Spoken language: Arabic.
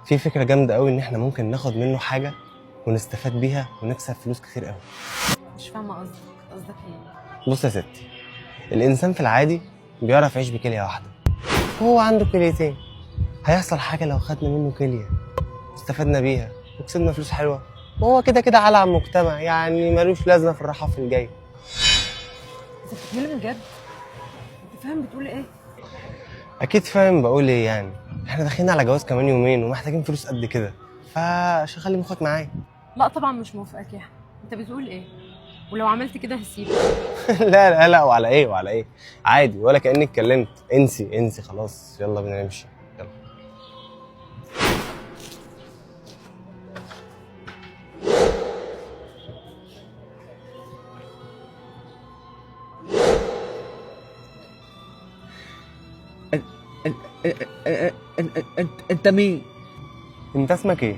في فكره جامده قوي ان احنا ممكن ناخد منه حاجه ونستفاد بيها ونكسب فلوس كتير قوي. مش فاهمه قصدك ايه؟ بص يا ستي، الانسان في العادي بيعرف يعيش بكليه واحده، وهو عنده كليتين. هيحصل حاجه لو خدنا منه كليه استفدنا بيها وكسبنا فلوس حلوه، وهو كده كده على المجتمع، يعني ملوش لازمه في الراحه في الجاي. انت بتتكلم بجد؟ انت فاهم بتقول ايه؟ اكيد فاهم بقول ايه، يعني احنا داخلين على جواز كمان يومين ومحتاجين فلوس قد كده، فشغل مخك معايا. لا طبعا مش موافقاك يا احمد. انت بتقول ايه؟ ولو عملت كده هسيبك. لا لا لا، وعلى ايه وعلى ايه؟ عادي، ولا كاني اتكلمت. انسي انسي خلاص، يلا بينا نمشي. يلا. انت مين؟ انت اسمك ايه؟